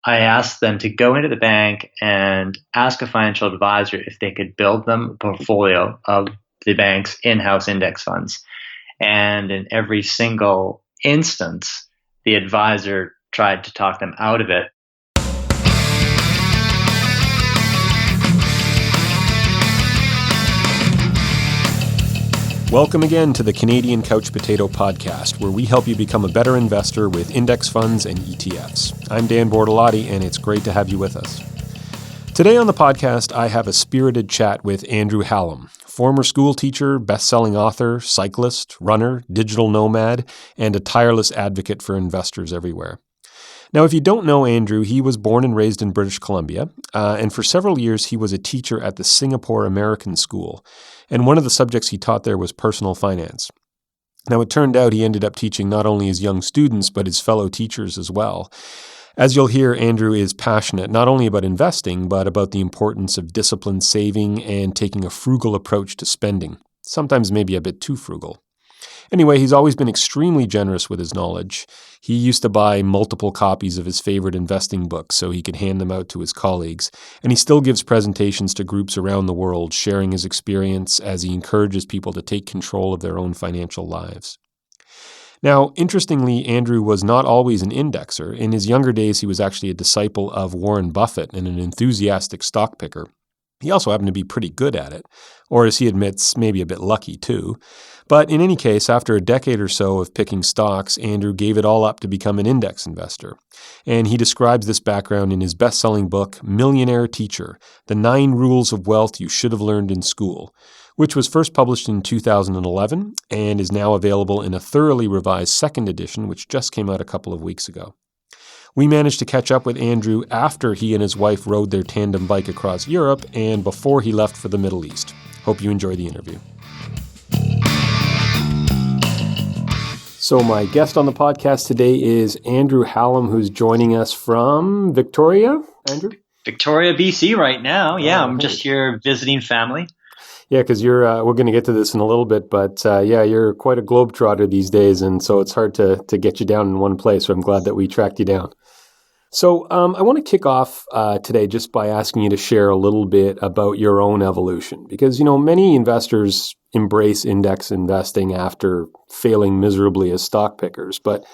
I asked them to go into the bank and ask a financial advisor if they could build them a portfolio of the bank's in-house index funds. And in every single instance, the advisor tried to talk them out of it. Welcome again to the Canadian Couch Potato Podcast, where we help you become a better investor with index funds and ETFs. I'm Dan Bortolotti, and it's great to have you with us. Today on the podcast, I have a spirited chat with Andrew Hallam, former school teacher, best-selling author, cyclist, runner, digital nomad, and a tireless advocate for investors everywhere. Now, if you don't know Andrew, he was born and raised in British Columbia, and for several years he was a teacher at the Singapore American School, and one of the subjects he taught there was personal finance. Now, it turned out he ended up teaching not only his young students, but his fellow teachers as well. As you'll hear, Andrew is passionate not only about investing, but about the importance of disciplined saving and taking a frugal approach to spending, sometimes maybe a bit too frugal. Anyway, he's always been extremely generous with his knowledge. He used to buy multiple copies of his favorite investing books so he could hand them out to his colleagues, and he still gives presentations to groups around the world, sharing his experience as he encourages people to take control of their own financial lives. Now, interestingly, Andrew was not always an indexer. In his younger days, he was actually a disciple of Warren Buffett and an enthusiastic stock picker. He also happened to be pretty good at it, or as he admits, maybe a bit lucky too. But in any case, after a decade or so of picking stocks, Andrew gave it all up to become an index investor. And he describes this background in his best-selling book, Millionaire Teacher, The 9 Rules of Wealth You Should Have Learned in School, which was first published in 2011 and is now available in a thoroughly revised second edition, which just came out a couple of weeks ago. We managed to catch up with Andrew after he and his wife rode their tandem bike across Europe and before he left for the Middle East. Hope you enjoy the interview. So my guest on the podcast today is Andrew Hallam, who's joining us from Victoria. Andrew? Victoria, BC right now. Yeah, I'm just here visiting family. Yeah, because we're going to get to this in a little bit, but you're quite a globetrotter these days, and so it's hard to get you down in one place, so I'm glad that we tracked you down. So I want to kick off today just by asking you to share a little bit about your own evolution, because, many investors embrace index investing after failing miserably as stock pickers, but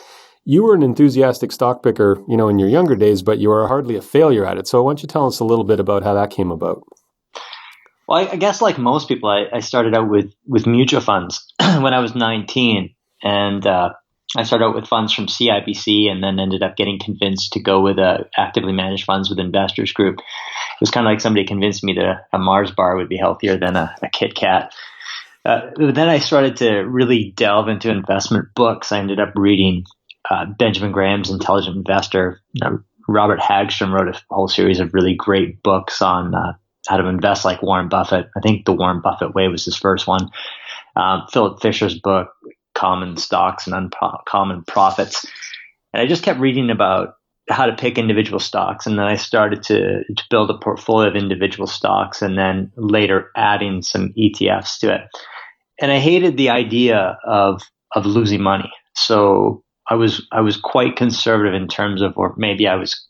you were an enthusiastic stock picker, in your younger days, but you were hardly a failure at it. So why don't you tell us a little bit about how that came about? Well, I guess like most people, I started out with mutual funds when I was 19, and I started out with funds from CIBC and then ended up getting convinced to go with actively managed funds with Investors Group. It was kind of like somebody convinced me that a Mars bar would be healthier than a Kit Kat. Then I started to really delve into investment books. I ended up reading Benjamin Graham's Intelligent Investor. Robert Hagstrom wrote a whole series of really great books on how to invest like Warren Buffett. I think The Warren Buffett Way was his first one. Philip Fisher's book, Common Stocks and Uncommon Profits. And I just kept reading about how to pick individual stocks. And then I started to build a portfolio of individual stocks and then later adding some ETFs to it. And I hated the idea of losing money. So I was quite conservative in terms of, or maybe I was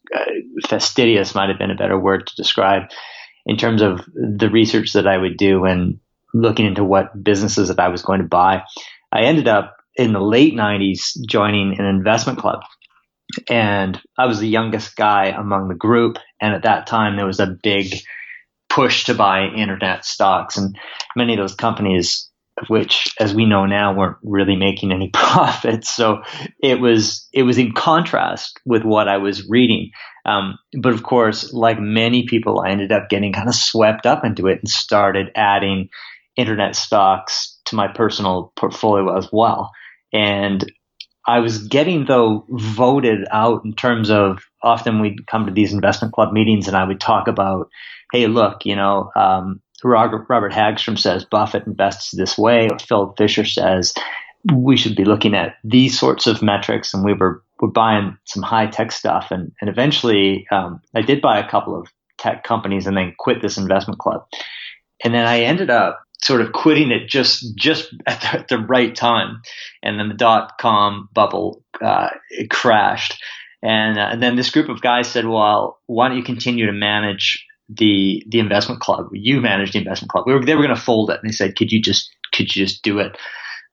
fastidious might have been a better word to describe, in terms of the research that I would do and looking into what businesses that I was going to buy. I ended up in the late 90s joining an investment club. And I was the youngest guy among the group. And at that time, there was a big push to buy internet stocks. And many of those companies, which, as we know now, weren't really making any profits. So it was in contrast with what I was reading. But of course, like many people, I ended up getting kind of swept up into it and started adding internet stocks to my personal portfolio as well. And I was getting, though, voted out in terms of, often we'd come to these investment club meetings and I would talk about, hey, look, Robert Hagstrom says Buffett invests this way, or Philip Fisher says we should be looking at these sorts of metrics. And we're buying some high tech stuff. And eventually I did buy a couple of tech companies and then quit this investment club. And then I ended up sort of quitting it just at the right time. And then the dot-com bubble it crashed. And then this group of guys said, well, why don't you continue to manage the investment club? You manage the investment club. They were going to fold it. And they said, could you just do it?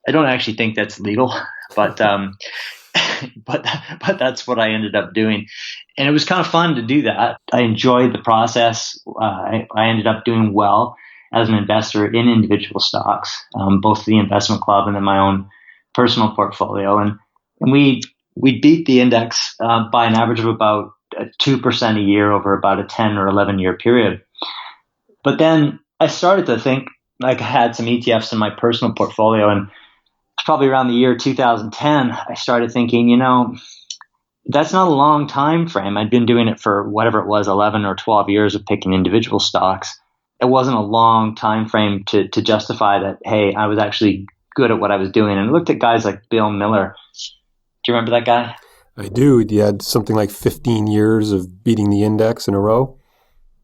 I don't actually think that's legal, but but that's what I ended up doing. And it was kind of fun to do that. I enjoyed the process. I ended up doing well as an investor in individual stocks, both the investment club and then my own personal portfolio. And we beat the index by an average of about 2% a year over about a 10 or 11 year period. But then I started to think, like, I had some ETFs in my personal portfolio, and probably around the year 2010, I started thinking, that's not a long time frame. I'd been doing it for whatever it was, 11 or 12 years of picking individual stocks. It wasn't a long time frame to justify that, hey, I was actually good at what I was doing. And I looked at guys like Bill Miller. Do you remember that guy? I do. He had something like 15 years of beating the index in a row.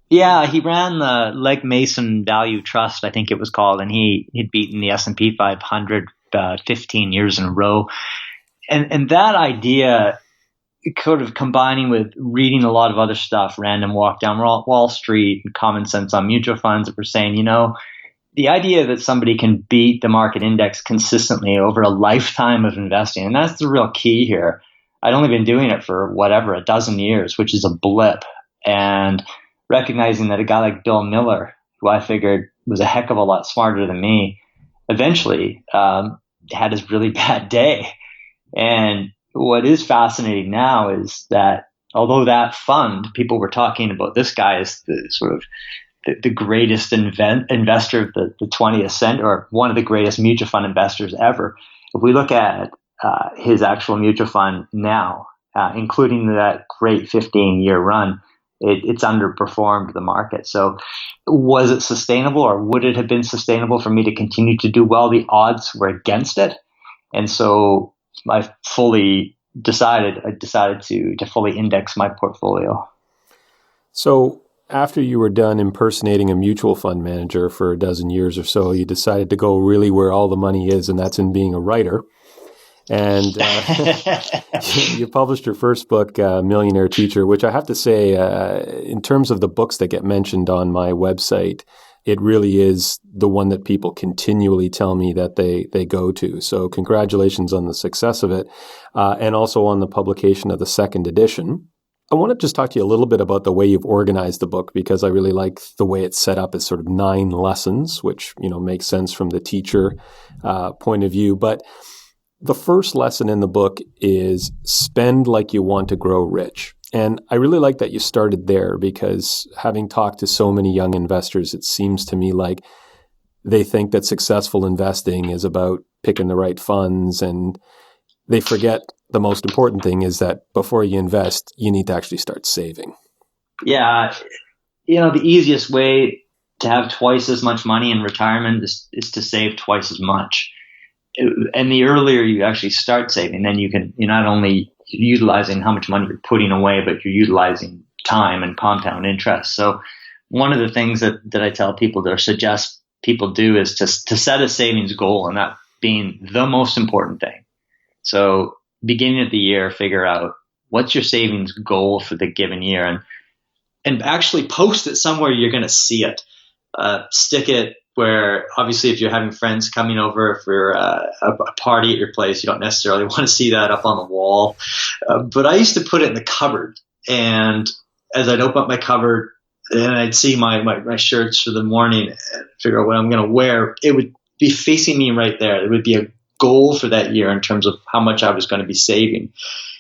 Yeah, he ran the Legg Mason Value Trust, I think it was called, and he'd beaten the S&P 500 15 years in a row. And that idea, sort of combining with reading a lot of other stuff, Random Walk Down Wall Street and Common Sense on Mutual Funds, that were saying, the idea that somebody can beat the market index consistently over a lifetime of investing, and that's the real key here. I'd only been doing it for a dozen years, which is a blip. And recognizing that a guy like Bill Miller, who I figured was a heck of a lot smarter than me, eventually had his really bad day. And what is fascinating now is that although that fund, people were talking about this guy as the sort of the greatest investor of the 20th century, or one of the greatest mutual fund investors ever. If we look at his actual mutual fund now, including that great 15-year run, it's underperformed the market. So was it sustainable, or would it have been sustainable for me to continue to do well? The odds were against it. And so I decided to fully index my portfolio. So after you were done impersonating a mutual fund manager for a dozen years or so, you decided to go really where all the money is, and that's in being a writer. And you published your first book, Millionaire Teacher, which I have to say, in terms of the books that get mentioned on my website, it really is the one that people continually tell me that they go to. So congratulations on the success of it, and also on the publication of the second edition. I want to just talk to you a little bit about the way you've organized the book, because I really like the way it's set up as sort of 9 lessons, which makes sense from the teacher point of view. But the first lesson in the book is spend like you want to grow rich. And I really like that you started there, because having talked to so many young investors, it seems to me like they think that successful investing is about picking the right funds, and they forget the most important thing is that before you invest, you need to actually start saving. Yeah. The easiest way to have twice as much money in retirement is to save twice as much. And the earlier you actually start saving, then you're not only utilizing how much money you're putting away, but you're utilizing time and compound interest. So one of the things that I tell people to suggest people do is to set a savings goal, and that being the most important thing. So beginning of the year, figure out what's your savings goal for the given year, and actually post it somewhere you're going to see it. Stick it where, obviously, if you're having friends coming over for a party at your place, you don't necessarily want to see that up on the wall. But I used to put it in the cupboard, and as I'd open up my cupboard and I'd see my shirts for the morning and figure out what I'm going to wear, it would be facing me right there. It would be a goal for that year in terms of how much I was going to be saving.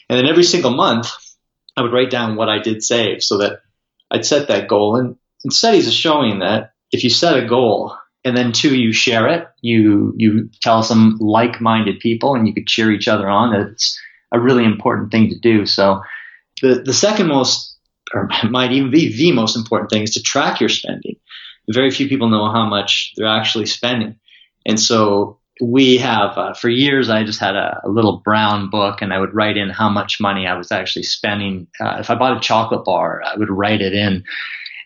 And then every single month, I would write down what I did save, so that I'd set that goal. And studies are showing that if you set a goal and then you share it, you tell some like-minded people, and you could cheer each other on, that it's a really important thing to do. So the second most, or might even be the most important thing, is to track your spending. Very few people know how much they're actually spending. And so we have, for years, I just had a little brown book, and I would write in how much money I was actually spending. If I bought a chocolate bar, I would write it in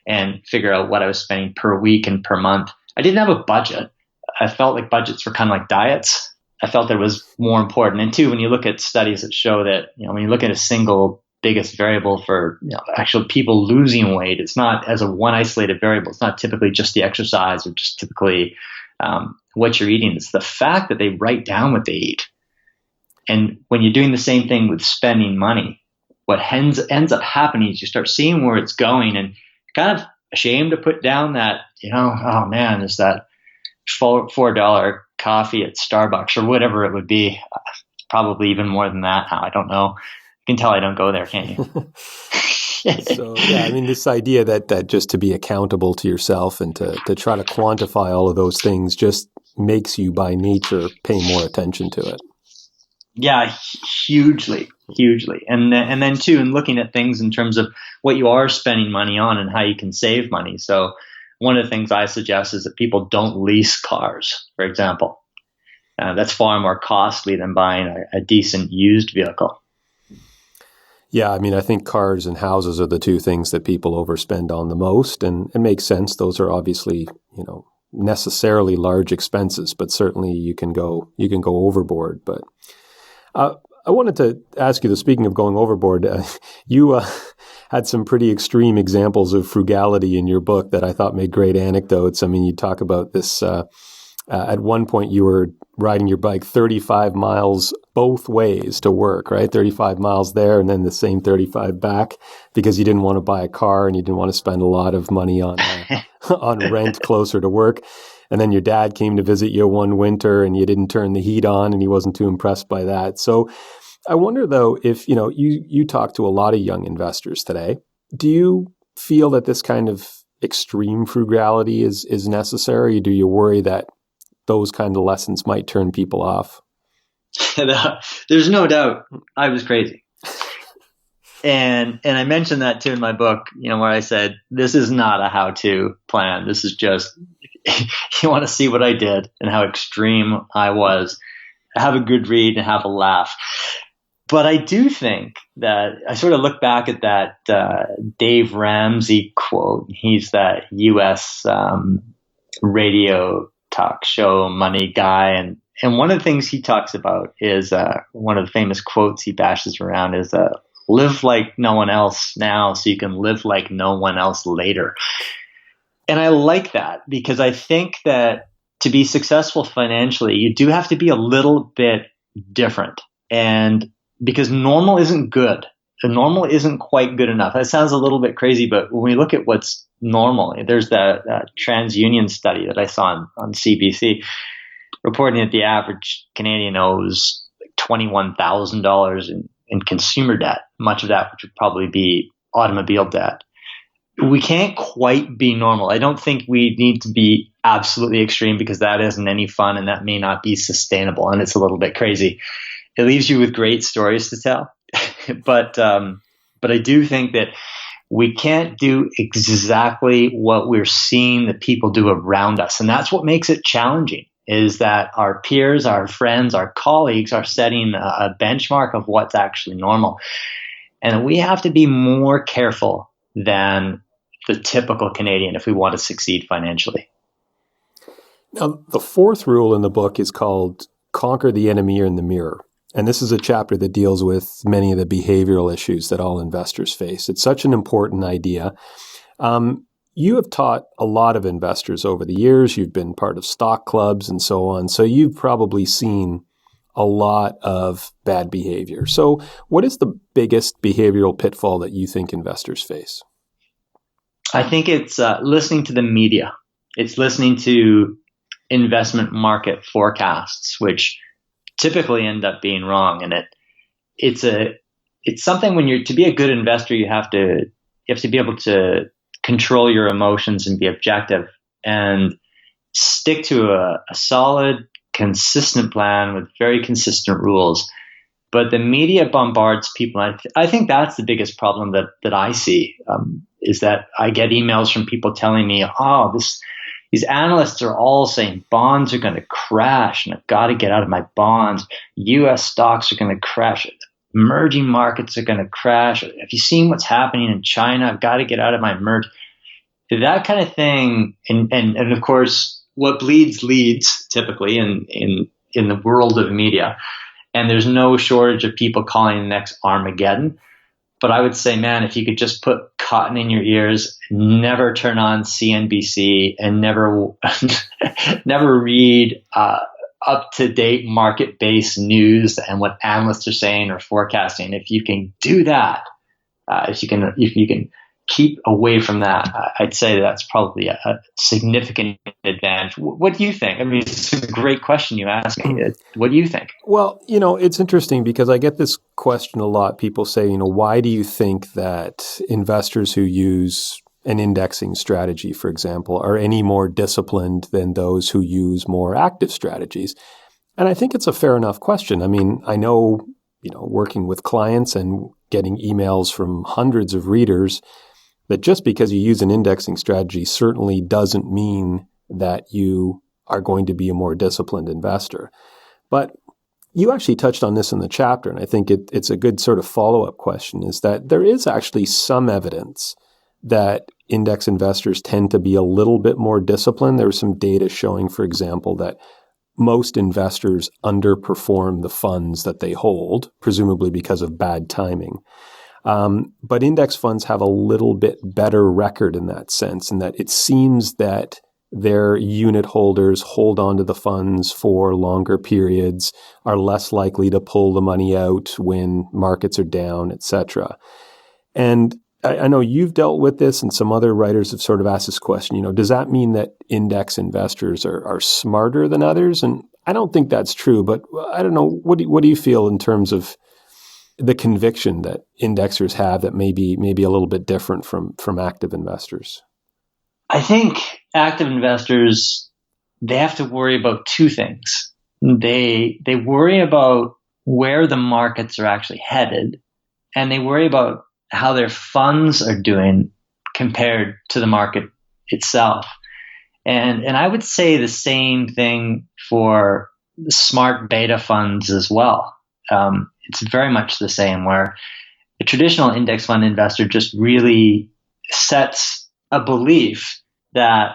and figure out what I was spending per week and per month. I didn't have a budget. I felt like budgets were kind of like diets. I felt that was more important. And two, when you look at studies that show that, when you look at a single biggest variable for actual people losing weight. It's not as a one isolated variable. It's not typically just the exercise or just typically what you're eating. It's the fact that they write down what they eat. And when you're doing the same thing with spending money, what ends up happening is you start seeing where it's going, and you're kind of ashamed to put down that, oh man, is that $4 coffee at Starbucks or whatever it would be. Probably even more than that now. I don't know. You can tell I don't go there, can't you? So, yeah, I mean, this idea that just to be accountable to yourself and to try to quantify all of those things just makes you by nature pay more attention to it. Yeah, hugely. And then too, in looking at things in terms of what you are spending money on and how you can save money. So one of the things I suggest is that people don't lease cars, for example. That's far more costly than buying a decent used vehicle. Yeah, I mean, I think cars and houses are the two things that people overspend on the most, and it makes sense. Those are obviously, necessarily large expenses, but certainly you can go overboard. But I wanted to ask you, speaking of going overboard, you had some pretty extreme examples of frugality in your book that I thought made great anecdotes. I mean, you talk about this. At one point, you were riding your bike 35 miles both ways to work, right? 35 miles there and then the same 35 back because you didn't want to buy a car and you didn't want to spend a lot of money on on rent closer to work. And then your dad came to visit you one winter and you didn't turn the heat on and he wasn't too impressed by that. So I wonder, though, if you talk to a lot of young investors today, do you feel that this kind of extreme frugality is necessary? Do you worry that those kind of lessons might turn people off? There's no doubt I was crazy. And I mentioned that too in my book, where I said, this is not a how-to plan. This is just, you want to see what I did and how extreme I was, have a good read and have a laugh. But I do think that I sort of look back at that Dave Ramsey quote. He's that U.S. radio talk show money guy. And one of the things he talks about is one of the famous quotes he bashes around is live like no one else now so you can live like no one else later. And I like that because I think that to be successful financially, you do have to be a little bit different. And because normal isn't good. The normal isn't quite good enough. That sounds a little bit crazy, but when we look at what's normal, there's that TransUnion study that I saw on CBC reporting that the average Canadian owes like $21,000 in consumer debt, much of that which would probably be automobile debt. We can't quite be normal. I don't think we need to be absolutely extreme because that isn't any fun and that may not be sustainable and it's a little bit crazy. It leaves you with great stories to tell. But I do think that we can't do exactly what we're seeing the people do around us. And that's what makes it challenging, is that our peers, our friends, our colleagues are setting a benchmark of what's actually normal. And we have to be more careful than the typical Canadian if we want to succeed financially. Now, the fourth rule in the book is called Conquer the Enemy in the Mirror. And this is a chapter that deals with many of the behavioral issues that all investors face. It's such an important idea. You have taught a lot of investors over the years. You've been part of stock clubs and so on. So you've probably seen a lot of bad behavior. So what is the biggest behavioral pitfall that you think investors face? I think it's listening to the media. It's listening to investment market forecasts, which typically end up being wrong. And it's something when to be a good investor, you have to be able to control your emotions and be objective and stick to a solid, consistent plan with very consistent rules. But the media bombards people. I think that's the biggest problem that I see, is that I get emails from people telling me, these analysts are all saying bonds are going to crash and I've got to get out of my bonds. U.S. stocks are going to crash. Emerging markets are going to crash. Have you seen what's happening in China? I've got to get out of my that kind of thing. And of course, what bleeds leads typically in the world of media. And there's no shortage of people calling the next Armageddon. But I would say, man, if you could just put cotton in your ears, never turn on CNBC, and never never read up-to-date market-based news and what analysts are saying or forecasting. If you can do that, if you can keep away from that, I'd say that's probably a significant advantage. What do you think? I mean, it's a great question you asked me. What do you think? Well, it's interesting because I get this question a lot. People say, why do you think that investors who use an indexing strategy, for example, are any more disciplined than those who use more active strategies? And I think it's a fair enough question. I mean, I know, working with clients and getting emails from hundreds of readers, that just because you use an indexing strategy certainly doesn't mean that you are going to be a more disciplined investor. But you actually touched on this in the chapter, and I think it's a good sort of follow-up question, is that there is actually some evidence that index investors tend to be a little bit more disciplined. There was some data showing, for example, that most investors underperform the funds that they hold, presumably because of bad timing. But index funds have a little bit better record in that sense, in that it seems that their unit holders hold on to the funds for longer periods, are less likely to pull the money out when markets are down, etc. And I know you've dealt with this, and some other writers have sort of asked this question, does that mean that index investors are smarter than others? And I don't think that's true, but I don't know. What do you feel in terms of the conviction that indexers have that may be a little bit different from active investors? I think active investors, they have to worry about two things. They worry about where the markets are actually headed, and they worry about how their funds are doing compared to the market itself. And I would say the same thing for the smart beta funds as well. It's very much the same, where a traditional index fund investor just really sets a belief that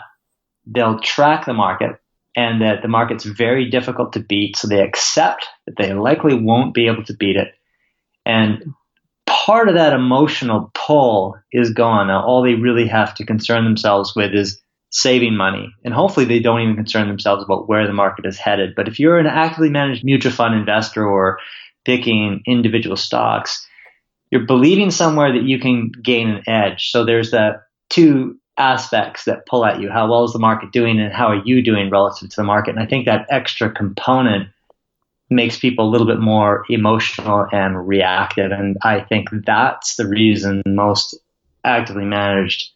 they'll track the market and that the market's very difficult to beat. So they accept that they likely won't be able to beat it. And part of that emotional pull is gone. Now, all they really have to concern themselves with is saving money. And hopefully they don't even concern themselves about where the market is headed. But if you're an actively managed mutual fund investor or picking individual stocks, you're believing somewhere that you can gain an edge. So there's that two aspects that pull at you. How well is the market doing, and how are you doing relative to the market? And I think that extra component makes people a little bit more emotional and reactive. And I think that's the reason most actively managed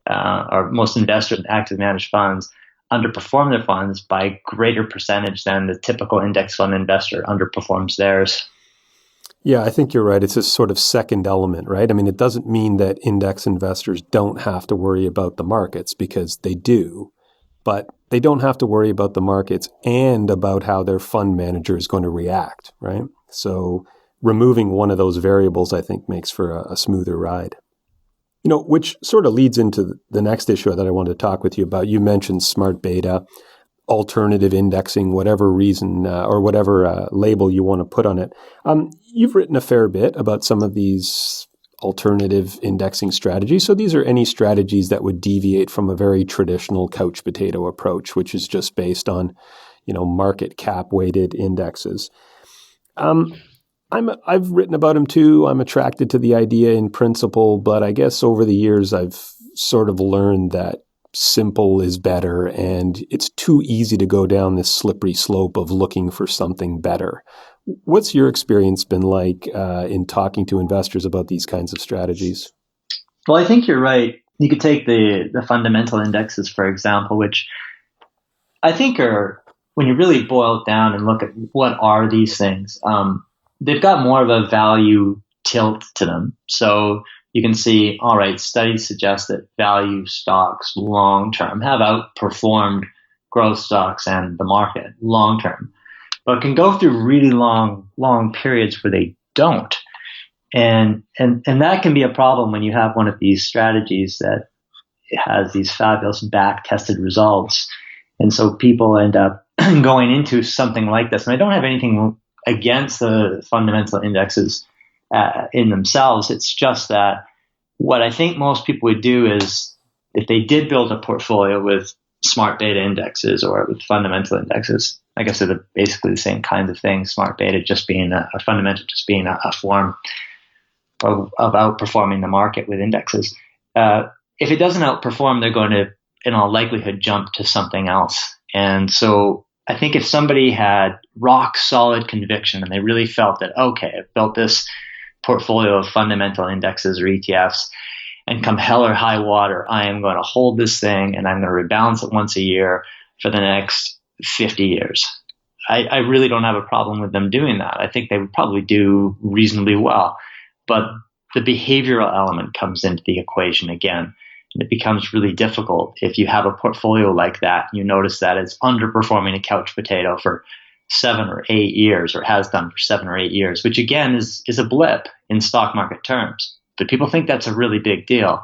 or most investors in actively managed funds underperform their funds by greater percentage than the typical index fund investor underperforms theirs. Yeah, I think you're right. It's a sort of second element, right? I mean, it doesn't mean that index investors don't have to worry about the markets, because they do, but they don't have to worry about the markets and about how their fund manager is going to react, right? So removing one of those variables, I think, makes for a smoother ride. Which sort of leads into the next issue that I wanted to talk with you about. You mentioned smart beta, alternative indexing, whatever reason or whatever label you want to put on it. You've written a fair bit about some of these alternative indexing strategies. So these are any strategies that would deviate from a very traditional couch potato approach, which is just based on, market cap weighted indexes. I've written about them too. I'm attracted to the idea in principle, but I guess over the years I've sort of learned that simple is better, and it's too easy to go down this slippery slope of looking for something better. What's your experience been like in talking to investors about these kinds of strategies? Well, I think you're right. You could take the fundamental indexes, for example, which I think are, when you really boil it down and look at what are these things, they've got more of a value tilt to them. So you can see, all right, studies suggest that value stocks long-term have outperformed growth stocks and the market long-term, but can go through really long periods where they don't. And that can be a problem when you have one of these strategies that has these fabulous back-tested results. And so people end up going into something like this. And I don't have anything against the fundamental indexes in themselves. It's just that what I think most people would do is if they did build a portfolio with smart beta indexes or with fundamental indexes, I guess they're basically the same kinds of things. Smart beta just being a fundamental, just being a form of outperforming the market with indexes. If it doesn't outperform, they're going to, in all likelihood, jump to something else. And so I think if somebody had rock solid conviction and they really felt that, okay, I've built this portfolio of fundamental indexes or ETFs, and come hell or high water, I am going to hold this thing and I'm going to rebalance it once a year for the next 50 years. I really don't have a problem with them doing that. I think they would probably do reasonably well. But the behavioral element comes into the equation again. And it becomes really difficult if you have a portfolio like that. You notice that it's underperforming a couch potato for 7 or 8 years, or has done for 7 or 8 years, which again is a blip in stock market terms. But people think that's a really big deal.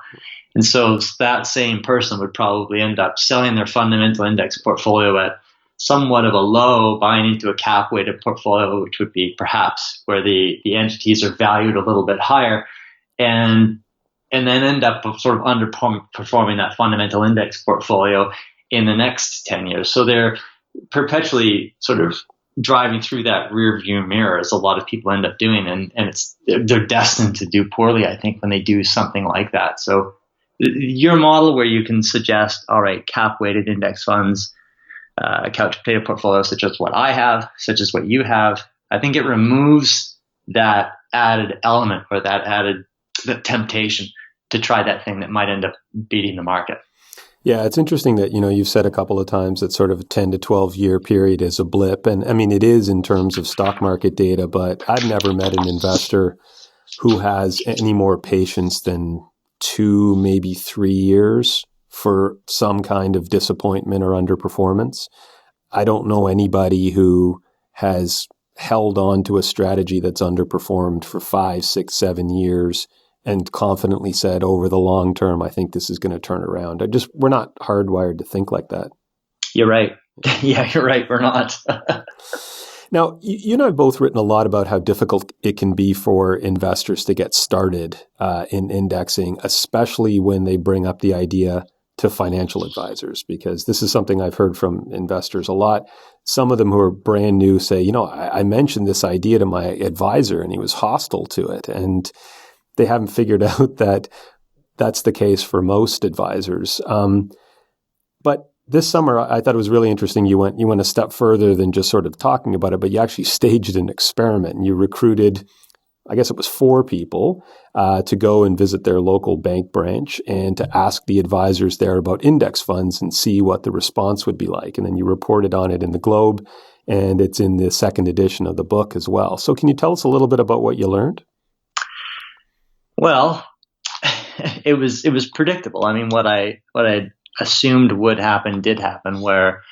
And so that same person would probably end up selling their fundamental index portfolio at somewhat of a low, buying into a cap weighted portfolio, which would be perhaps where the entities are valued a little bit higher, and then end up sort of underperforming that fundamental index portfolio in the next 10 years. So they're perpetually sort of driving through that rear view mirror, as a lot of people end up doing, and they're destined to do poorly, I think, when they do something like that. So your model where you can suggest, all right, cap weighted index funds, couch potato portfolios such as what I have, such as what you have, I think it removes that added element or that temptation to try that thing that might end up beating the market. Yeah, it's interesting that, you've said a couple of times that sort of a 10 to 12 year period is a blip. And I mean, it is in terms of stock market data, but I've never met an investor who has any more patience than 2, maybe 3 years for some kind of disappointment or underperformance. I don't know anybody who has held on to a strategy that's underperformed for 5, 6, 7 years and confidently said, over the long term, I think this is going to turn around. We're not hardwired to think like that. You're right. Yeah, you're right. We're not. Now, you and I have both written a lot about how difficult it can be for investors to get started in indexing, especially when they bring up the idea to financial advisors, because this is something I've heard from investors a lot. Some of them who are brand new say, I mentioned this idea to my advisor and he was hostile to it. And they haven't figured out that that's the case for most advisors. But this summer, I thought it was really interesting. You went a step further than just sort of talking about it, but you actually staged an experiment and you recruited, I guess it was 4 people to go and visit their local bank branch and to ask the advisors there about index funds and see what the response would be like. And then you reported on it in the Globe, and it's in the second edition of the book as well. So can you tell us a little bit about what you learned? Well, it was predictable. I mean, what I assumed would happen did happen, where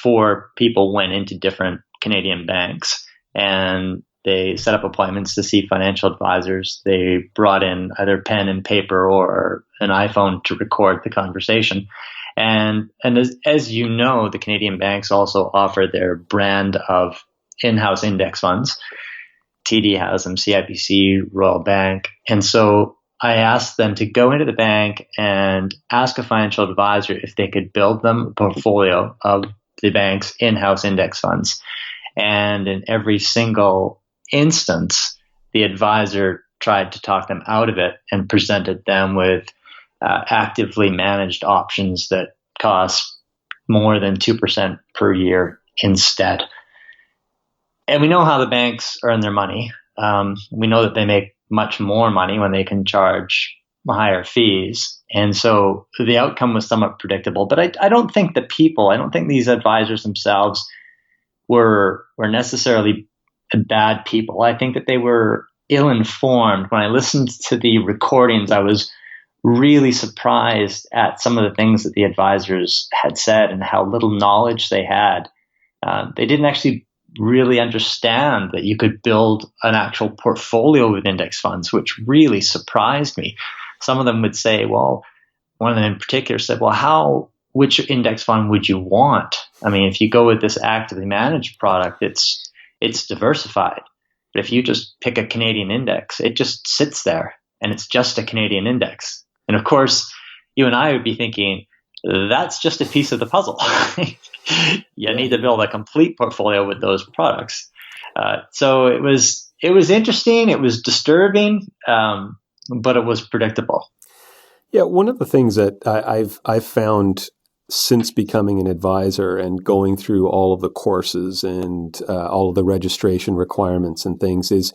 4 people went into different Canadian banks and they set up appointments to see financial advisors. They brought in either pen and paper or an iPhone to record the conversation. And as you know, the Canadian banks also offer their brand of in-house index funds. TD has them, CIBC, Royal Bank. And so I asked them to go into the bank and ask a financial advisor if they could build them a portfolio of the bank's in-house index funds. And in every single instance, the advisor tried to talk them out of it and presented them with actively managed options that cost more than 2% per year instead. And we know how the banks earn their money. We know that they make much more money when they can charge higher fees. And so the outcome was somewhat predictable. But I don't think these advisors themselves were necessarily bad people. I think that they were ill-informed. When I listened to the recordings, I was really surprised at some of the things that the advisors had said and how little knowledge they had. They didn't actually really understand that you could build an actual portfolio with index funds, which really surprised me. Some of them would say, well, one of them in particular said, well, which index fund would you want? I mean, if you go with this actively managed product, it's diversified. But if you just pick a Canadian index, it just sits there and it's just a Canadian index. And of course, you and I would be thinking, that's just a piece of the puzzle. You need to build a complete portfolio with those products. So it was interesting. It was disturbing, but it was predictable. Yeah, one of the things that I've found since becoming an advisor and going through all of the courses and all of the registration requirements and things is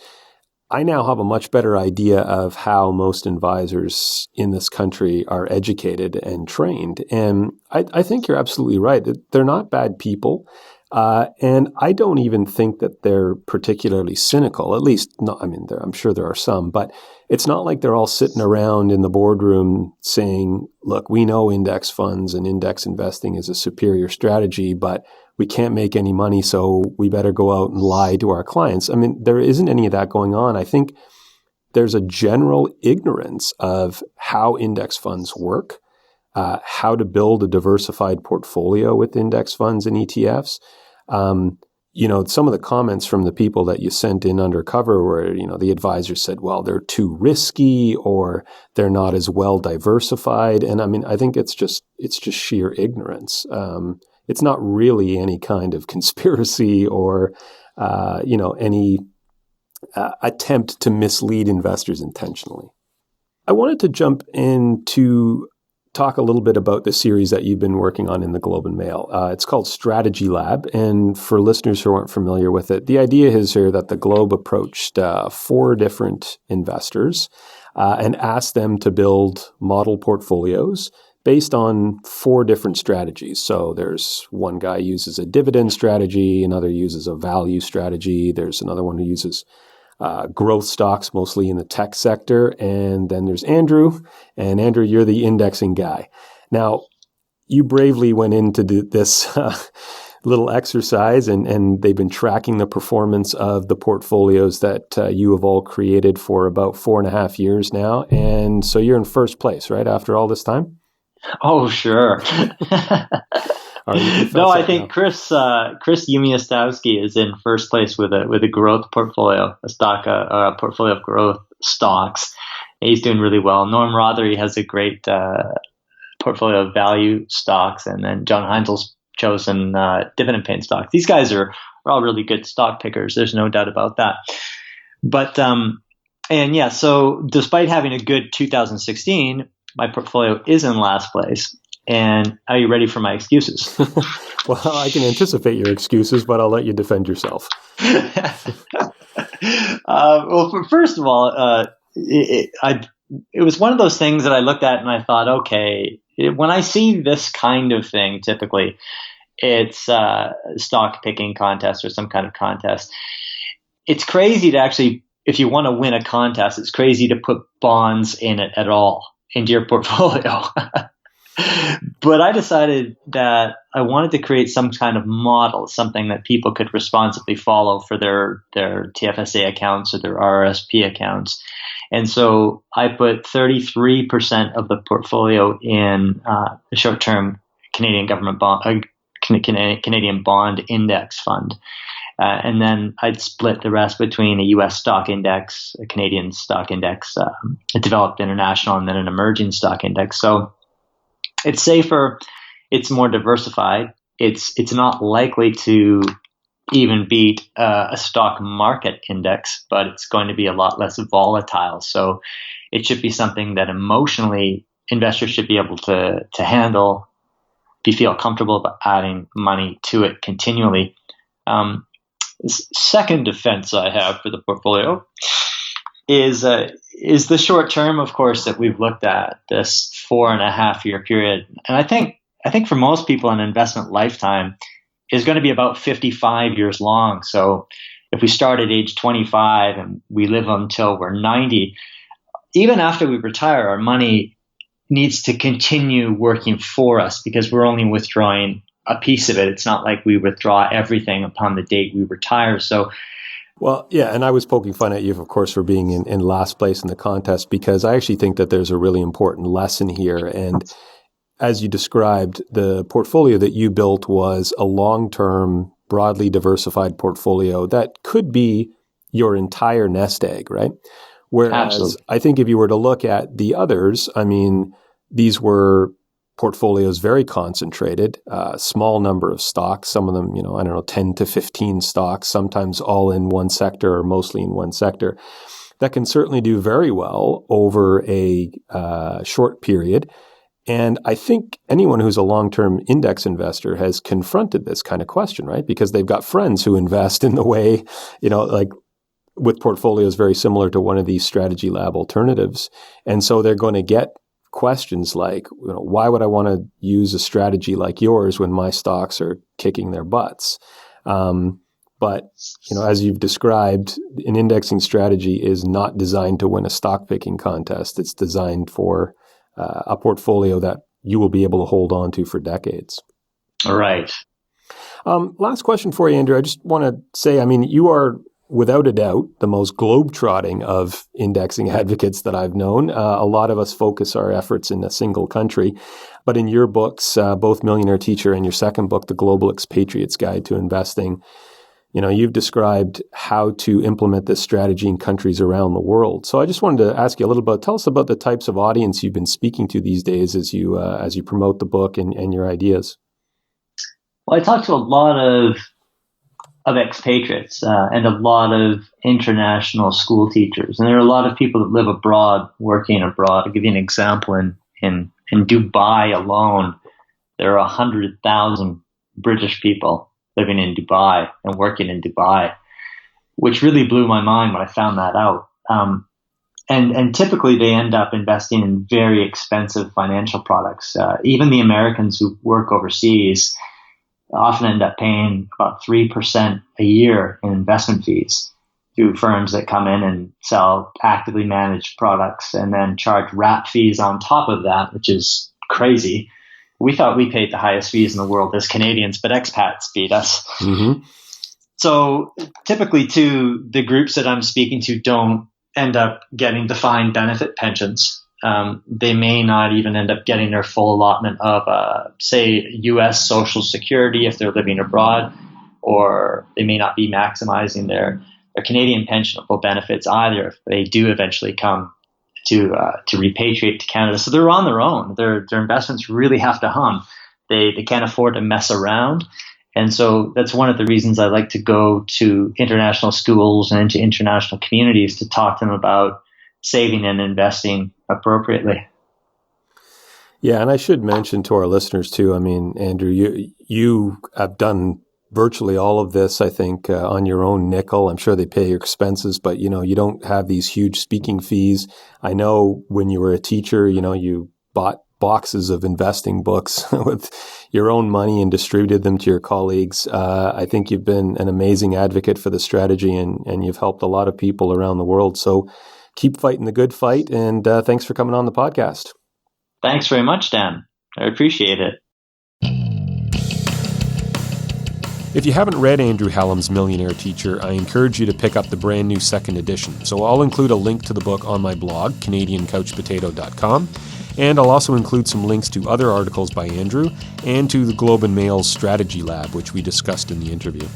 I now have a much better idea of how most advisors in this country are educated and trained. And I think you're absolutely right. They're not bad people. And I don't even think that they're particularly cynical, at least not, I mean, I'm sure there are some, but it's not like they're all sitting around in the boardroom saying, look, we know index funds and index investing is a superior strategy, but we can't make any money, so we better go out and lie to our clients. I mean, there isn't any of that going on. I think there's a general ignorance of how index funds work, how to build a diversified portfolio with index funds and ETFs. Some of the comments from the people that you sent in undercover where, the advisor said, well, they're too risky or they're not as well diversified. And I mean, I think it's just sheer ignorance. It's not really any kind of conspiracy or, any attempt to mislead investors intentionally. I wanted to jump in to talk a little bit about the series that you've been working on in the Globe and Mail. It's called Strategy Lab. And for listeners who aren't familiar with it, the idea is here that the Globe approached 4 different investors and asked them to build model portfolios based on 4 different strategies. So there's one guy uses a dividend strategy, another uses a value strategy. There's another one who uses growth stocks, mostly in the tech sector. And then there's Andrew. And Andrew, you're the indexing guy. Now, you bravely went into this little exercise, and they've been tracking the performance of the portfolios that you have all created for about 4.5 years now. And so you're in first place, right, after all this time? Oh, sure. No, I think Chris Umiastowski is in first place with a growth portfolio, a portfolio of growth stocks. He's doing really well. Norm Rothery has a great portfolio of value stocks, and then John Heinzel's chosen dividend paying stocks. These guys are all really good stock pickers. There's no doubt about that. But so despite having a good 2016, my portfolio is in last place. And are you ready for my excuses? Well, I can anticipate your excuses, but I'll let you defend yourself. First of all, it was one of those things that I looked at and I thought, okay, when I see this kind of thing, typically it's a stock picking contest or some kind of contest. It's crazy to actually, if you want to win a contest, it's crazy to put bonds in it at all into your portfolio. But I decided that I wanted to create some kind of model, something that people could responsibly follow for their TFSA accounts or their RRSP accounts. And so I put 33% of the portfolio in a short-term Canadian government bond, Canadian bond index fund. And then I'd split the rest between a U.S. stock index, a Canadian stock index, a developed international, and then an emerging stock index. So it's safer. It's more diversified. It's not likely to even beat a stock market index, but it's going to be a lot less volatile. So it should be something that emotionally investors should be able to handle, feel comfortable about adding money to it continually. Second defense I have for the portfolio is the short term, of course, that we've looked at, this 4.5 year period. And I think for most people, an investment lifetime is going to be about 55 years long. So if we start at age 25 and we live until we're 90, even after we retire, our money needs to continue working for us because we're only withdrawing a piece of it. It's not like we withdraw everything upon the date we retire. So, well, yeah, and I was poking fun at you, of course, for being in last place in the contest, because I actually think that there's a really important lesson here. And as you described, the portfolio that you built was a long-term, broadly diversified portfolio that could be your entire nest egg, right? Whereas Absolutely. I think if you were to look at the others, I mean, these were portfolios very concentrated, small number of stocks, some of them, 10 to 15 stocks, sometimes all in one sector or mostly in one sector, that can certainly do very well over a short period. And I think anyone who's a long-term index investor has confronted this kind of question, right? Because they've got friends who invest in the way, like with portfolios very similar to one of these strategy lab alternatives. And so they're going to get questions like, why would I want to use a strategy like yours when my stocks are kicking their butts? But, as you've described, an indexing strategy is not designed to win a stock picking contest. It's designed for a portfolio that you will be able to hold on to for decades. All right. Last question for you, Andrew. I just want to say, you are without a doubt the most globetrotting of indexing advocates that I've known. A lot of us focus our efforts in a single country, but in your books, both Millionaire Teacher and your second book, The Global Expatriate's Guide to Investing, you've described how to implement this strategy in countries around the world. So I just wanted to ask you a little bit, tell us about the types of audience you've been speaking to these days as you promote the book and your ideas. Well, I talk to a lot of expatriates and a lot of international school teachers. And there are a lot of people that live abroad, working abroad. I'll give you an example. In Dubai alone, there are 100,000 British people living in Dubai and working in Dubai, which really blew my mind when I found that out. And typically they end up investing in very expensive financial products. Even the Americans who work overseas often end up paying about 3% a year in investment fees to firms that come in and sell actively managed products and then charge wrap fees on top of that, which is crazy. We thought we paid the highest fees in the world as Canadians, but expats beat us. Mm-hmm. So typically, too, the groups that I'm speaking to don't end up getting defined benefit pensions. They may not even end up getting their full allotment of, say, U.S. Social Security if they're living abroad, or they may not be maximizing their Canadian pensionable benefits either if they do eventually come to repatriate to Canada. So they're on their own. Their investments really have to hum. They can't afford to mess around. And so that's one of the reasons I like to go to international schools and into international communities to talk to them about saving and investing appropriately. Yeah, and I should mention to our listeners too, Andrew, you have done virtually all of this, I think, on your own nickel. I'm sure they pay your expenses, but, you don't have these huge speaking fees. I know when you were a teacher, you bought boxes of investing books with your own money and distributed them to your colleagues. I think you've been an amazing advocate for the strategy and you've helped a lot of people around the world. So keep fighting the good fight. And thanks for coming on the podcast. Thanks very much, Dan. I appreciate it. If you haven't read Andrew Hallam's Millionaire Teacher, I encourage you to pick up the brand new second edition. So I'll include a link to the book on my blog, CanadianCouchPotato.com, and I'll also include some links to other articles by Andrew and to the Globe and Mail's Strategy Lab, which we discussed in the interview.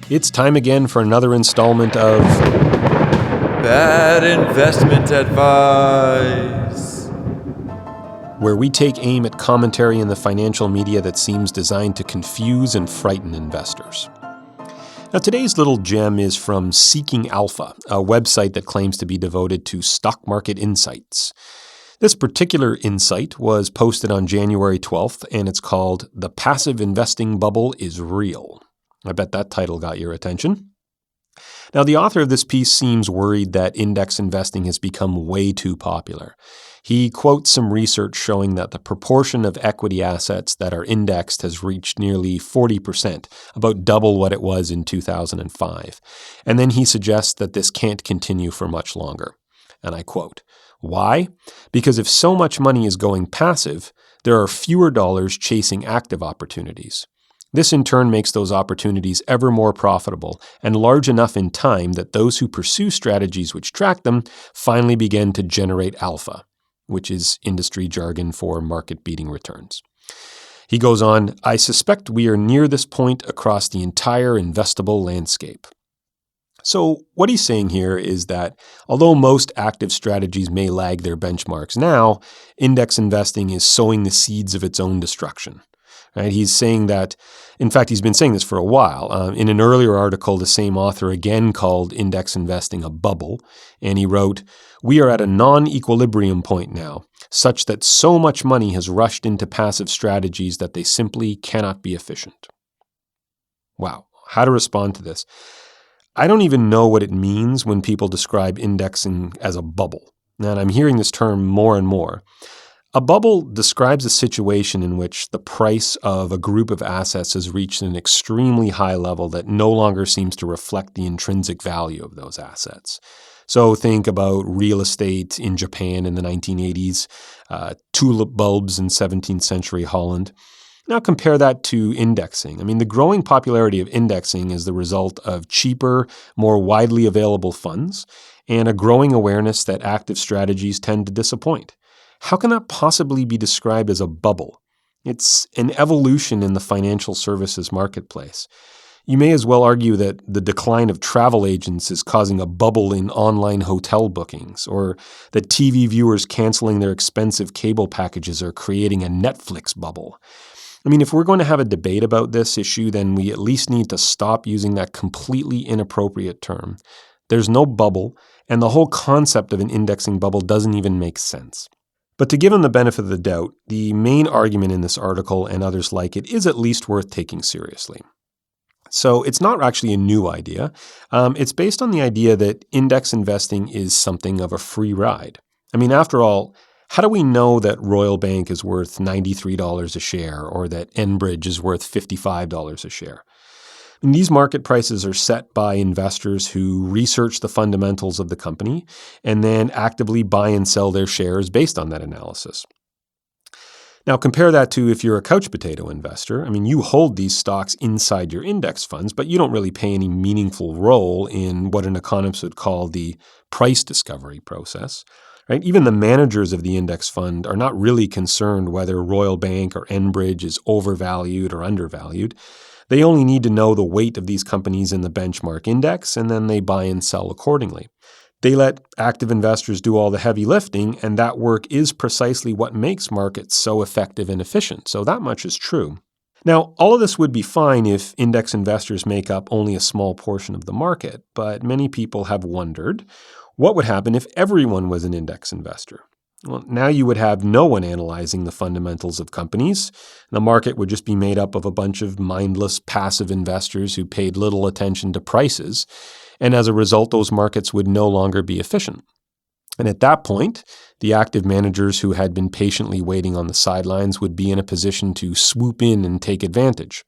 It's time again for another installment of Bad Investment Advice, where we take aim at commentary in the financial media that seems designed to confuse and frighten investors. Now, today's little gem is from Seeking Alpha, a website that claims to be devoted to stock market insights. This particular insight was posted on January 12th, and it's called "The Passive Investing Bubble is Real." I bet that title got your attention. Now, the author of this piece seems worried that index investing has become way too popular. He quotes some research showing that the proportion of equity assets that are indexed has reached nearly 40%, about double what it was in 2005. And then he suggests that this can't continue for much longer. And I quote, "Why? Because if so much money is going passive, there are fewer dollars chasing active opportunities. This in turn makes those opportunities ever more profitable and large enough in time that those who pursue strategies which track them finally begin to generate alpha," which is industry jargon for market-beating returns. He goes on, I suspect we are near this point across the entire investable landscape. So what he's saying here is that although most active strategies may lag their benchmarks now, index investing is sowing the seeds of its own destruction. Right? He's saying that, in fact, he's been saying this for a while. In an earlier article, the same author again called index investing a bubble, and he wrote, we are at a non-equilibrium point now, such that so much money has rushed into passive strategies that they simply cannot be efficient. Wow, how to respond to this? I don't even know what it means when people describe indexing as a bubble. And I'm hearing this term more and more. A bubble describes a situation in which the price of a group of assets has reached an extremely high level that no longer seems to reflect the intrinsic value of those assets. So think about real estate in Japan in the 1980s, tulip bulbs in 17th century Holland. Now compare that to indexing. I mean, the growing popularity of indexing is the result of cheaper, more widely available funds and a growing awareness that active strategies tend to disappoint. How can that possibly be described as a bubble? It's an evolution in the financial services marketplace. You may as well argue that the decline of travel agents is causing a bubble in online hotel bookings, or that TV viewers canceling their expensive cable packages are creating a Netflix bubble. I mean, if we're going to have a debate about this issue, then we at least need to stop using that completely inappropriate term. There's no bubble, and the whole concept of an indexing bubble doesn't even make sense. But to give him the benefit of the doubt, the main argument in this article and others like it is at least worth taking seriously. So it's not actually a new idea. It's based on the idea that index investing is something of a free ride. I mean, after all, how do we know that Royal Bank is worth $93 a share or that Enbridge is worth $55 a share? And these market prices are set by investors who research the fundamentals of the company and then actively buy and sell their shares based on that analysis. Now compare that to if you're a couch potato investor. I mean, you hold these stocks inside your index funds, but you don't really play any meaningful role in what an economist would call the price discovery process. Right? Even the managers of the index fund are not really concerned whether Royal Bank or Enbridge is overvalued or undervalued. They only need to know the weight of these companies in the benchmark index, and then they buy and sell accordingly. They let active investors do all the heavy lifting, and that work is precisely what makes markets so effective and efficient. So that much is true. Now, all of this would be fine if index investors make up only a small portion of the market, but many people have wondered, what would happen if everyone was an index investor? Well, now you would have no one analyzing the fundamentals of companies. The market would just be made up of a bunch of mindless, passive investors who paid little attention to prices. And as a result, those markets would no longer be efficient. And at that point, the active managers who had been patiently waiting on the sidelines would be in a position to swoop in and take advantage.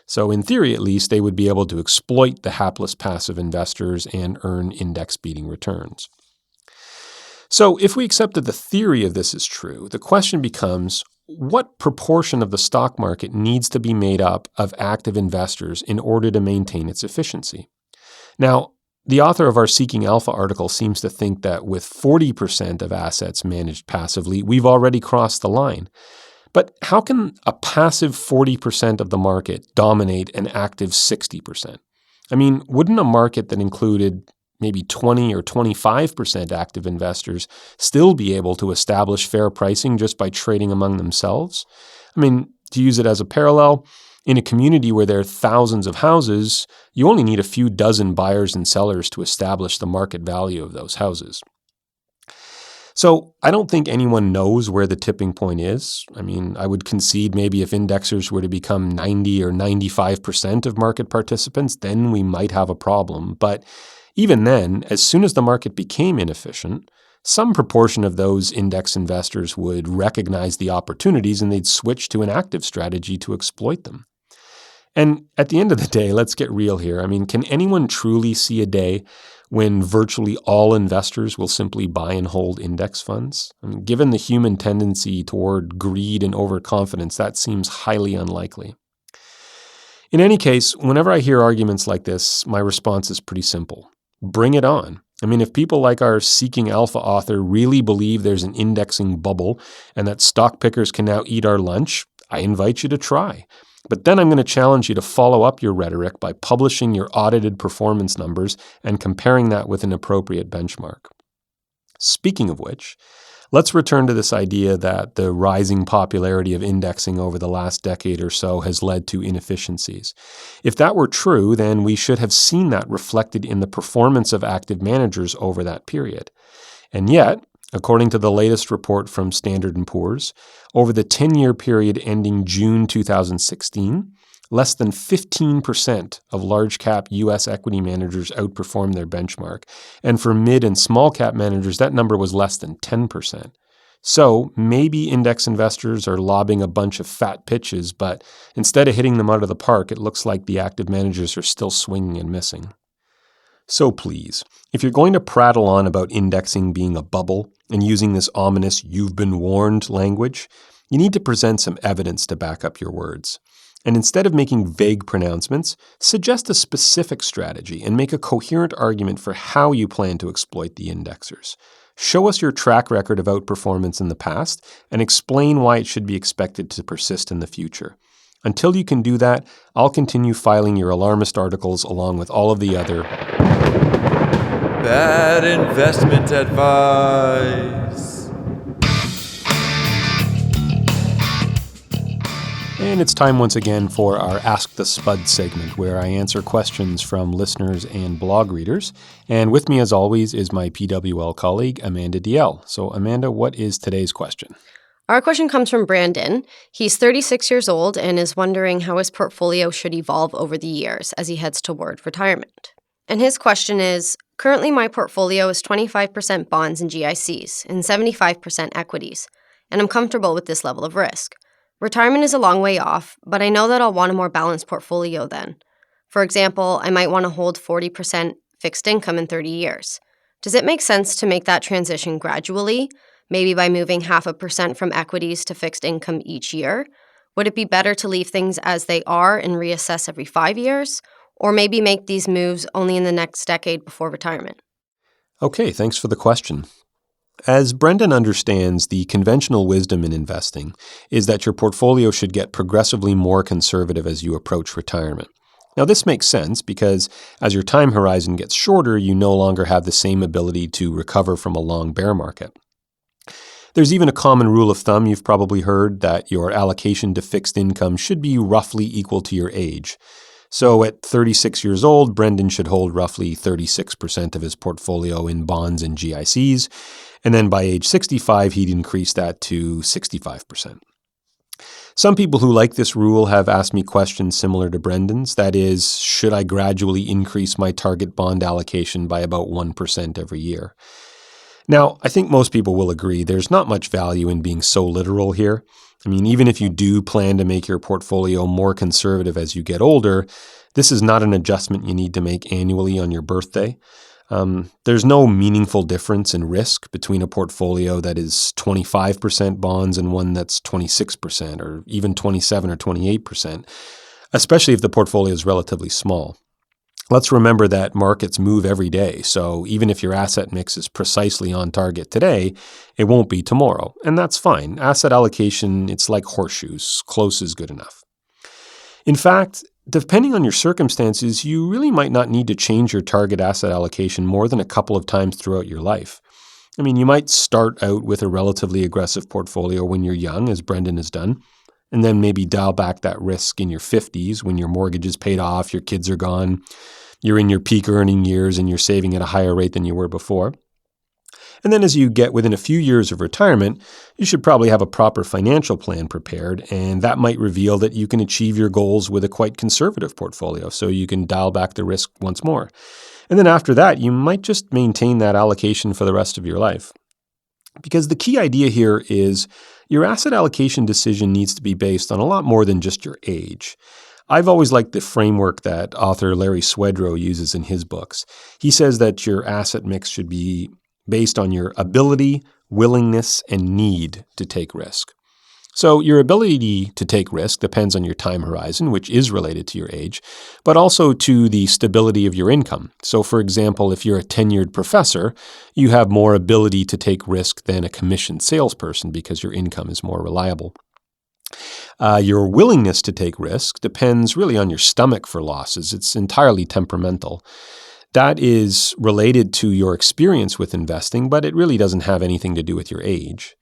So in theory, at least, they would be able to exploit the hapless passive investors and earn index-beating returns. So if we accept that the theory of this is true, the question becomes, what proportion of the stock market needs to be made up of active investors in order to maintain its efficiency? Now, the author of our Seeking Alpha article seems to think that with 40% of assets managed passively, we've already crossed the line. But how can a passive 40% of the market dominate an active 60%? I mean, wouldn't a market that included maybe 20 or 25% active investors still be able to establish fair pricing just by trading among themselves? I mean, to use it as a parallel, in a community where there are thousands of houses, you only need a few dozen buyers and sellers to establish the market value of those houses. So I don't think anyone knows where the tipping point is. I mean, I would concede maybe if indexers were to become 90 or 95% of market participants, then we might have a problem. But even then, as soon as the market became inefficient, some proportion of those index investors would recognize the opportunities and they'd switch to an active strategy to exploit them. And at the end of the day, let's get real here. I mean, can anyone truly see a day when virtually all investors will simply buy and hold index funds? I mean, given the human tendency toward greed and overconfidence, that seems highly unlikely. In any case, whenever I hear arguments like this, my response is pretty simple. Bring it on. I mean, if people like our Seeking Alpha author really believe there's an indexing bubble and that stock pickers can now eat our lunch, I invite you to try. But then I'm going to challenge you to follow up your rhetoric by publishing your audited performance numbers and comparing that with an appropriate benchmark. Speaking of which, let's return to this idea that the rising popularity of indexing over the last decade or so has led to inefficiencies. If that were true, then we should have seen that reflected in the performance of active managers over that period. And yet, according to the latest report from Standard & Poor's, over the 10-year period ending June 2016, less than 15% of large-cap U.S. equity managers outperformed their benchmark, and for mid- and small-cap managers, that number was less than 10%. So maybe index investors are lobbing a bunch of fat pitches, but instead of hitting them out of the park, it looks like the active managers are still swinging and missing. So please, if you're going to prattle on about indexing being a bubble and using this ominous "you've been warned" language, you need to present some evidence to back up your words. And instead of making vague pronouncements, suggest a specific strategy and make a coherent argument for how you plan to exploit the indexers. Show us your track record of outperformance in the past and explain why it should be expected to persist in the future. Until you can do that, I'll continue filing your alarmist articles along with all of the other bad investment advice. And it's time once again for our Ask the Spud segment, where I answer questions from listeners and blog readers. And with me, as always, is my PWL colleague, Amanda DL. So, Amanda, what is today's question? Our question comes from Brandon. He's 36 years old and is wondering how his portfolio should evolve over the years as he heads toward retirement. And his question is, currently my portfolio is 25% bonds and GICs and 75% equities, and I'm comfortable with this level of risk. Retirement is a long way off, but I know that I'll want a more balanced portfolio then. For example, I might want to hold 40% fixed income in 30 years. Does it make sense to make that transition gradually, maybe by moving 0.5% from equities to fixed income each year? Would it be better to leave things as they are and reassess every 5 years? Or maybe make these moves only in the next decade before retirement? Okay, thanks for the question. As Brendan understands, the conventional wisdom in investing is that your portfolio should get progressively more conservative as you approach retirement. Now, this makes sense because as your time horizon gets shorter, you no longer have the same ability to recover from a long bear market. There's even a common rule of thumb you've probably heard that your allocation to fixed income should be roughly equal to your age. So at 36 years old, Brendan should hold roughly 36% of his portfolio in bonds and GICs, and then by age 65, he'd increase that to 65%. Some people who like this rule have asked me questions similar to Brendan's. That is, should I gradually increase my target bond allocation by about 1% every year? Now, I think most people will agree there's not much value in being so literal here. I mean, even if you do plan to make your portfolio more conservative as you get older, this is not an adjustment you need to make annually on your birthday. There's no meaningful difference in risk between a portfolio that is 25% bonds and one that's 26% or even 27 or 28%, especially if the portfolio is relatively small. Let's remember that markets move every day, so even if your asset mix is precisely on target today, it won't be tomorrow, and that's fine. Asset allocation, it's like horseshoes. Close is good enough. In fact, depending on your circumstances, you really might not need to change your target asset allocation more than a couple of times throughout your life. I mean, you might start out with a relatively aggressive portfolio when you're young, as Brendan has done, and then maybe dial back that risk in your 50s when your mortgage is paid off, your kids are gone, you're in your peak earning years, and you're saving at a higher rate than you were before. And then as you get within a few years of retirement, you should probably have a proper financial plan prepared, and that might reveal that you can achieve your goals with a quite conservative portfolio, so you can dial back the risk once more. And then after that, you might just maintain that allocation for the rest of your life. Because the key idea here is your asset allocation decision needs to be based on a lot more than just your age. I've always liked the framework that author Larry Swedroe uses in his books. He says that your asset mix should be based on your ability, willingness, and need to take risk. So your ability to take risk depends on your time horizon, which is related to your age, but also to the stability of your income. So for example, if you're a tenured professor, you have more ability to take risk than a commissioned salesperson because your income is more reliable. Your willingness to take risk depends really on your stomach for losses. It's entirely temperamental. That is related to your experience with investing, but it really doesn't have anything to do with your age.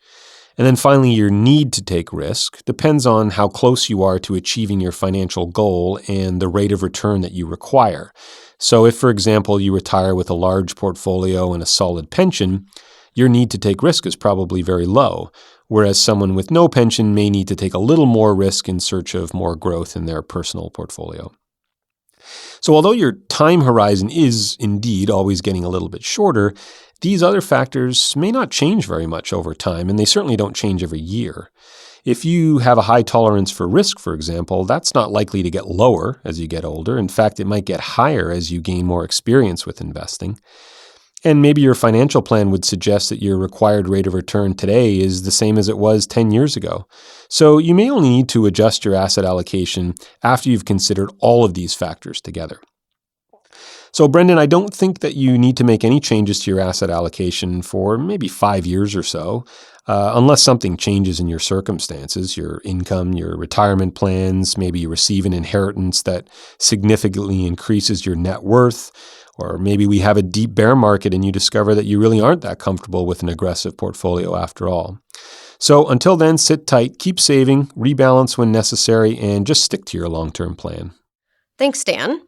And then finally, your need to take risk depends on how close you are to achieving your financial goal and the rate of return that you require. So if, for example, you retire with a large portfolio and a solid pension, your need to take risk is probably very low, whereas someone with no pension may need to take a little more risk in search of more growth in their personal portfolio. So although your time horizon is indeed always getting a little bit shorter, these other factors may not change very much over time, and they certainly don't change every year. If you have a high tolerance for risk, for example, that's not likely to get lower as you get older. In fact, it might get higher as you gain more experience with investing. And maybe your financial plan would suggest that your required rate of return today is the same as it was 10 years ago. So you may only need to adjust your asset allocation after you've considered all of these factors together. So Brendan, I don't think that you need to make any changes to your asset allocation for maybe 5 years or so, unless something changes in your circumstances, your income, your retirement plans, maybe you receive an inheritance that significantly increases your net worth, or maybe we have a deep bear market and you discover that you really aren't that comfortable with an aggressive portfolio after all. So until then, sit tight, keep saving, rebalance when necessary, and just stick to your long-term plan. Thanks, Dan.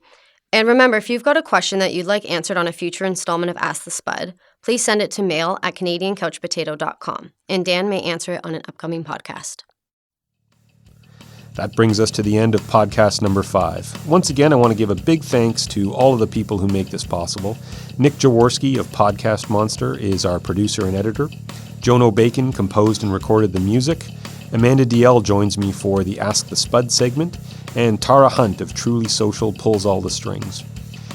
And remember, if you've got a question that you'd like answered on a future installment of Ask the Spud, please send it to mail@canadiancouchpotato.com, and Dan may answer it on an upcoming podcast. That brings us to the end of podcast number 5. Once again, I want to give a big thanks to all of the people who make this possible. Nick Jaworski of Podcast Monster is our producer and editor. Jono Bacon composed and recorded the music. Amanda DL joins me for the Ask the Spud segment. And Tara Hunt of Truly Social pulls all the strings.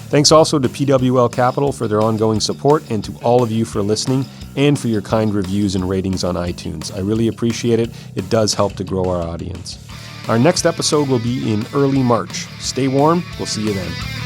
Thanks also to PWL Capital for their ongoing support, and to all of you for listening and for your kind reviews and ratings on iTunes. I really appreciate it. It does help to grow our audience. Our next episode will be in early March. Stay warm. We'll see you then.